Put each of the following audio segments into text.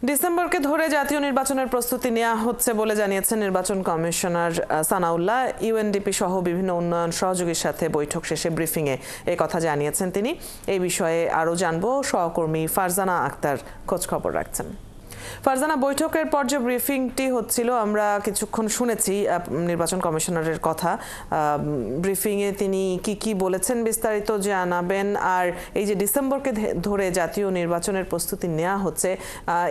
ডিসেম্বরকে ধরে জাতীয় নির্বাচনের প্রস্তুতি নেওয়া হচ্ছে বলে জানিয়েছেন নির্বাচন কমিশনার সানাউল্লাহ। ইউএনডিপি সহ বিভিন্ন উন্নয়ন সহযোগীর সাথে বৈঠক শেষে ব্রিফিংয়ে এই কথা জানিয়েছেন তিনি। এই বিষয়ে আরও জানবো, সহকর্মী ফারজানা আক্তার খোঁজ খবর রাখছেন। ফারজানা, বৈঠকের পর যে ব্রিফিংটি হচ্ছিল আমরা কিছুক্ষণ শুনেছি নির্বাচন কমিশনারের কথা। ব্রিফিংয়ে তিনি কি বলেছেন বিস্তারিত জানাবেন। আর এই যে ডিসেম্বরকে ধরে জাতীয় নির্বাচনের প্রস্তুতি নেওয়া হচ্ছে,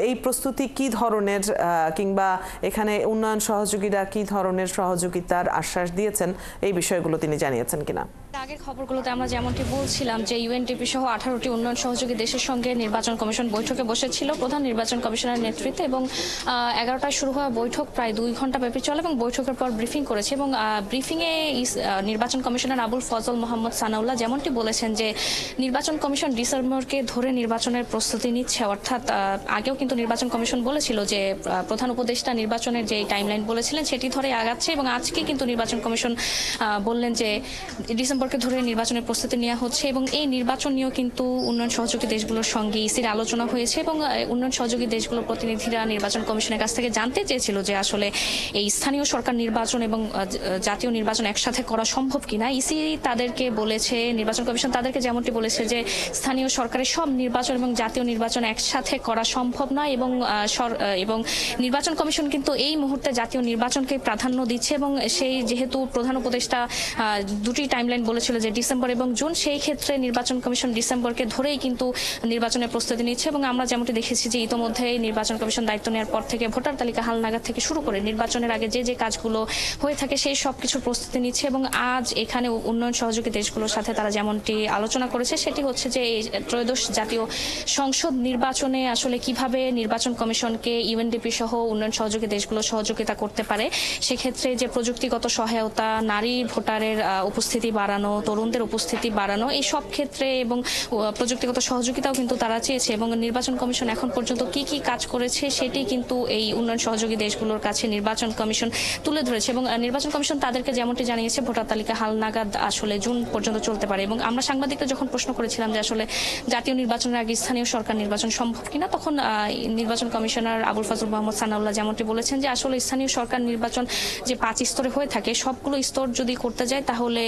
এই প্রস্তুতি কি ধরনের, কিংবা এখানে উন্নয়ন সহযোগীরা কি ধরনের সহযোগিতার আশ্বাস দিয়েছেন, এই বিষয়গুলো তিনি জানিয়েছেন কিনা? আগের খবরগুলোতে আমরা যেমনটি বলছিলাম যে ইউএনডিপি সহ 18টি উন্নয়ন সহযোগী দেশের সঙ্গে নির্বাচন কমিশন বৈঠকে বসেছিল প্রধান নির্বাচন কমিশনার নেতৃত্বে, এবং 11টায় শুরু হওয়া বৈঠক প্রায় 2 ঘন্টা ব্যাপী চলে এবং বৈঠকের পর ব্রিফিং করেছে। এবং ব্রিফিংয়ে নির্বাচন কমিশনার আবুল ফজল মোহাম্মদ সানাউল্লাহ যেমনটি বলেছেন যে নির্বাচন কমিশন ডিসেম্বরকে ধরে নির্বাচনের প্রস্তুতি নিচ্ছে। অর্থাৎ আগেও কিন্তু নির্বাচন কমিশন বলেছিল যে প্রধান উপদেষ্টা নির্বাচনের যে টাইমলাইন বলেছিলেন সেটি ধরে আগাচ্ছে, এবং আজকে কিন্তু নির্বাচন কমিশন বললেন যে ডিসেম্বরকে ধরে নির্বাচনের প্রস্তুতি নেওয়া হচ্ছে। এবং এই নির্বাচন নিয়েও কিন্তু উন্নয়ন সহযোগী দেশগুলোর সঙ্গে ইসির আলোচনা হয়েছে, এবং উন্নয়ন সহযোগী দেশগুলোর প্রতিনিধিরা নির্বাচন কমিশনের কাছ থেকে জানতে চেয়েছিল যে আসলে এই স্থানীয় সরকার নির্বাচন এবং জাতীয় নির্বাচন একসাথে করা সম্ভব কিনা। ইসি তাদেরকে বলেছে, নির্বাচন কমিশন তাদেরকে যেমনটি বলেছে যে স্থানীয় সরকারের সব নির্বাচন এবং জাতীয় নির্বাচন একসাথে করা সম্ভব নয়, এবং নির্বাচন কমিশন কিন্তু এই মুহূর্তে জাতীয় নির্বাচনকে প্রাধান্য দিচ্ছে। এবং সেই যেহেতু প্রধান উপদেষ্টা দুটি টাইমলাইন বলেছিল যে ডিসেম্বর এবং জুন, সেই ক্ষেত্রে নির্বাচন কমিশন ডিসেম্বরকে ধরেই কিন্তু নির্বাচনের প্রস্তুতি নিচ্ছে। এবং আমরা যেমনটি দেখেছি যে ইতোমধ্যে নির্বাচন কমিশন দায়িত্ব নেওয়ার পর থেকে ভোটার তালিকা হালনাগাদ থেকে শুরু করে নির্বাচনের আগে যে কাজগুলো হয়ে থাকে সেই সব কিছুর প্রস্তুতি নিচ্ছে। এবং আজ এখানে উন্নয়ন সহযোগী দেশগুলোর সাথে তারা যেমনটি আলোচনা করেছে সেটি হচ্ছে যে এই ত্রয়োদশ জাতীয় সংসদ নির্বাচনে আসলে কিভাবে নির্বাচন কমিশনকে ইউএনডিপি সহ উন্নয়ন সহযোগী দেশগুলো সহযোগিতা করতে পারে। সেক্ষেত্রে যে প্রযুক্তিগত সহায়তা, নারী ভোটারের উপস্থিতি বাড়ানো, তরুণদের উপস্থিতি বাড়ানো, এই সব ক্ষেত্রে এবং প্রযুক্তিগত সহযোগিতাও কিন্তু তারা চেয়েছে। এবং নির্বাচন কমিশন এখন পর্যন্ত কি কাজ করেছে সেটি কিন্তু এই উন্নয়ন সহযোগী দেশগুলোর কাছে নির্বাচন কমিশন তুলে ধরেছে। এবং নির্বাচন কমিশন তাদেরকে যেমনটি জানিয়েছে ভোটার তালিকা হালনাগাদ আসলে জুন পর্যন্ত চলতে পারে। এবং আমরা সাংবাদিকরা যখন প্রশ্ন করেছিলাম যে আসলে জাতীয় নির্বাচনের আগে স্থানীয় সরকার নির্বাচন সম্ভব কিনা, তখন নির্বাচন কমিশনার আবুল ফজল মোহাম্মদ সানাউল্লাহ যেমনটি বলেছেন যে আসলে স্থানীয় সরকার নির্বাচন যে 5 স্তরে হয়ে থাকে সবগুলো স্তর যদি করতে যায় তাহলে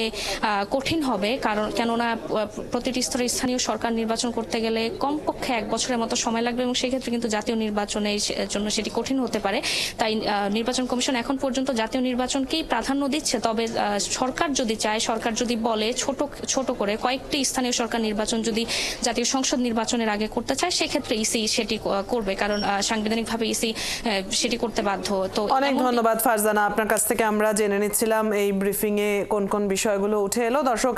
কঠিন হবে, কেননা প্রতিটি স্তরে স্থানীয় সরকার নির্বাচন করতে গেলে কমপক্ষে 1 বছরের মতো সময় লাগবে, এবং সেক্ষেত্রে কিন্তু জাতীয় নির্বাচনের জন্য সেটি কঠিন হতে পারে। তাই নির্বাচন কমিশন এখন পর্যন্ত জাতীয় নির্বাচনকেই প্রাধান্য দিচ্ছে। তবে সরকার যদি চায়, সরকার যদি বলে ছোট করে কয়েকটি স্থানীয় সরকার নির্বাচন যদি জাতীয় সংসদ নির্বাচনের আগে করতে চায় সেক্ষেত্রে ইসি সেটি করবে, কারণ সাংবিধানিকভাবে ইসি সেটি করতে বাধ্য। তো অনেক ধন্যবাদ ফারজানা, আপনার কাছ থেকে আমরা জেনে নিচ্ছিলাম এই ব্রিফিং এ কোন বিষয়গুলো উঠে এলো। দর্শক,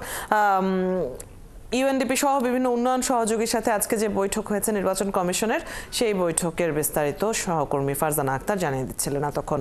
ইউএনডিপি সহ বিভিন্ন উন্নয়ন সহযোগীর সাথে আজকে যে বৈঠক হয়েছে নির্বাচন কমিশনের, সেই বৈঠকের বিস্তারিত সহকর্মী ফারজানা আক্তার জানিয়ে দিচ্ছিলেন এতক্ষণ।